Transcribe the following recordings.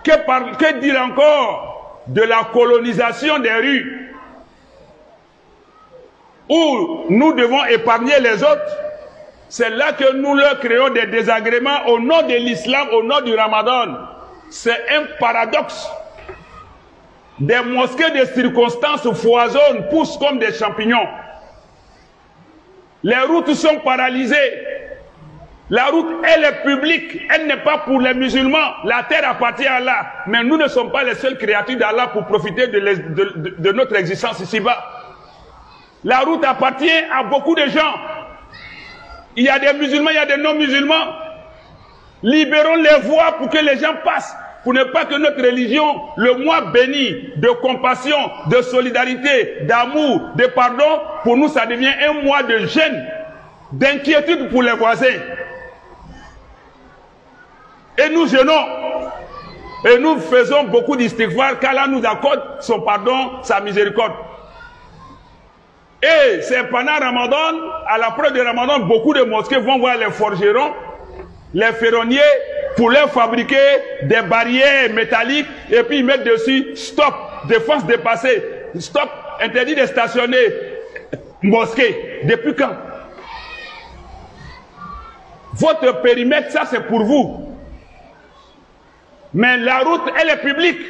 Que dire encore de la colonisation des rues, où nous devons épargner les autres? C'est là que nous leur créons des désagréments au nom de l'islam, au nom du Ramadan. C'est un paradoxe. Des mosquées de circonstances foisonnent, poussent comme des champignons. Les routes sont paralysées. La route, elle est publique, elle n'est pas pour les musulmans. La terre appartient à Allah. Mais nous ne sommes pas les seules créatures d'Allah pour profiter de notre existence ici-bas. La route appartient à beaucoup de gens. Il y a des musulmans, il y a des non-musulmans. Libérons les voies pour que les gens passent. Pour ne pas que notre religion, le mois béni de compassion, de solidarité, d'amour, de pardon, pour nous ça devient un mois de gêne, d'inquiétude pour les voisins. Et nous jeûnons. Et nous faisons beaucoup d'istighfar, qu'Allah nous accorde son pardon, sa miséricorde. Et c'est pendant Ramadan, à l'approche de Ramadan, beaucoup de mosquées vont voir les forgerons, les ferronniers, pour leur fabriquer des barrières métalliques, et puis ils mettent dessus stop, défense dépassée, stop, interdit de stationner, mosquée. Depuis quand? Votre périmètre, ça c'est pour vous. Mais la route, elle est publique.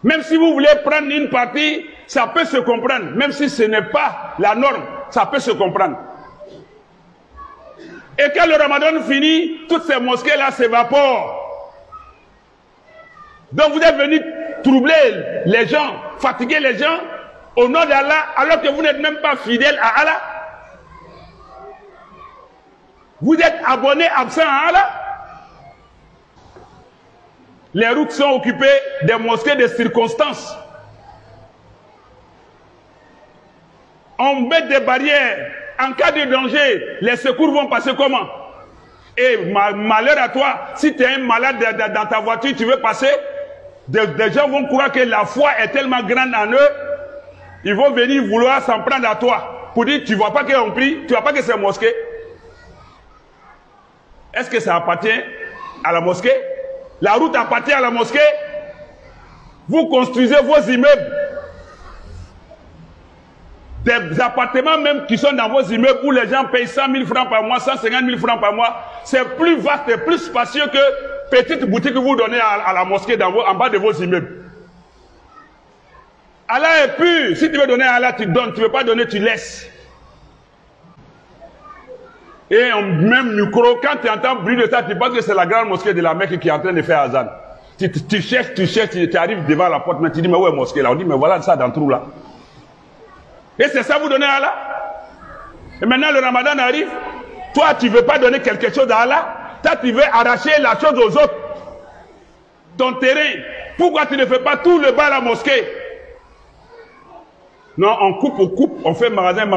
Même si vous voulez prendre une partie, ça peut se comprendre. Même si ce n'est pas la norme, ça peut se comprendre. Et quand le Ramadan finit, toutes ces mosquées-là s'évaporent. Donc vous êtes venus troubler les gens, fatiguer les gens au nom d'Allah, alors que vous n'êtes même pas fidèles à Allah. Vous êtes abonnés absents à Allah. Les routes sont occupées des mosquées de circonstances. On met des barrières. En cas de danger, les secours vont passer comment? Et malheur à toi, si tu es un malade dans ta voiture, tu veux passer, des gens vont croire que la foi est tellement grande en eux, ils vont venir vouloir s'en prendre à toi. Pour dire, tu ne vois pas qu'on prie, tu ne vois pas que c'est mosquée. Est-ce que ça appartient à la mosquée? La route appartient à la mosquée. Vous construisez vos immeubles. Des appartements même qui sont dans vos immeubles où les gens payent 100 000 francs par mois, 150 000 francs par mois. C'est plus vaste et plus spacieux que petite boutique que vous donnez à la mosquée en bas de vos immeubles. Allah est pur. Si tu veux donner à Allah, tu donnes. Tu ne veux pas donner, tu laisses. Et même micro, quand tu entends bruit de ça, tu penses que c'est la grande mosquée de la Mecque qui est en train de faire azan. Tu cherches, tu arrives devant la porte, mais tu dis, mais où est la mosquée là? On dit, mais voilà ça dans le trou là. Et c'est ça vous donnez à Allah. Et maintenant le Ramadan arrive. Toi tu ne veux pas donner quelque chose à Allah. Toi tu veux arracher la chose aux autres. Ton terrain. Pourquoi tu ne fais pas tout le bas à la mosquée? Non, on coupe, on fait magasin.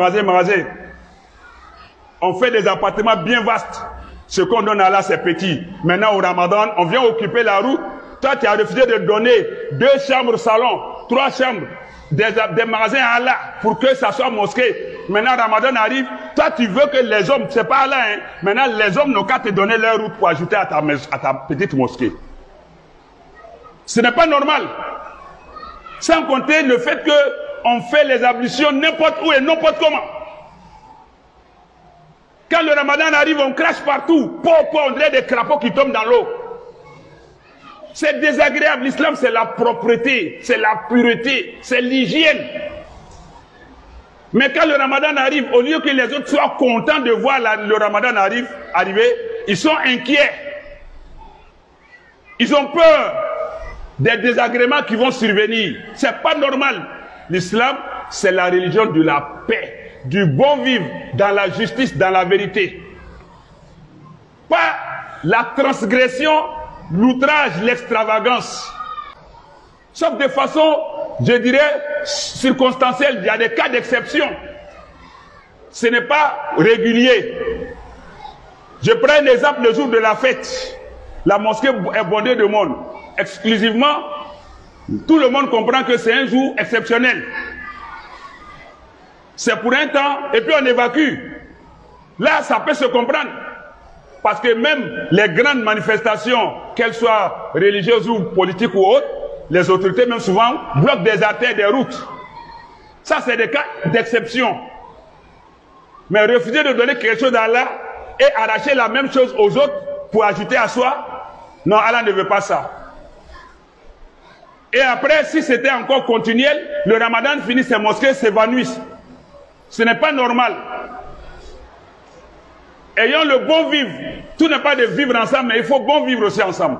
On fait des appartements bien vastes. Ce qu'on donne à Allah c'est petit. Maintenant au Ramadan, on vient occuper la route. Toi tu as refusé de donner 2 chambres salon, 3 chambres. Des magasins à Allah pour que ça soit mosquée. Maintenant Ramadan arrive, toi tu veux que les hommes, c'est pas Allah, hein. Maintenant les hommes n'ont qu'à te donner leur route pour ajouter à ta petite mosquée. Ce n'est pas normal. Sans compter le fait que on fait les ablutions n'importe où et n'importe comment. Quand le Ramadan arrive, on crache partout. On dirait des crapauds qui tombent dans l'eau. C'est désagréable. L'islam, c'est la propreté, c'est la pureté, c'est l'hygiène. Mais quand le Ramadan arrive, au lieu que les autres soient contents de voir le Ramadan arriver, ils sont inquiets. Ils ont peur des désagréments qui vont survenir. C'est pas normal. L'islam, c'est la religion de la paix, du bon vivre, dans la justice, dans la vérité. Pas la transgression, l'outrage, l'extravagance. Sauf de façon, je dirais, circonstancielle. Il y a des cas d'exception. Ce n'est pas régulier. Je prends un exemple le jour de la fête. La mosquée est bondée de monde. Exclusivement, tout le monde comprend que c'est un jour exceptionnel. C'est pour un temps, et puis on évacue. Là, ça peut se comprendre. Parce que même les grandes manifestations, qu'elles soient religieuses ou politiques ou autres, les autorités même souvent bloquent des artères, des routes. Ça, c'est des cas d'exception. Mais refuser de donner quelque chose à Allah et arracher la même chose aux autres pour ajouter à soi, non, Allah ne veut pas ça. Et après, si c'était encore continuel, le Ramadan finit, ces mosquées s'évanouissent. Ce n'est pas normal. Ayons le bon vivre. Tout n'est pas de vivre ensemble, mais il faut bon vivre aussi ensemble.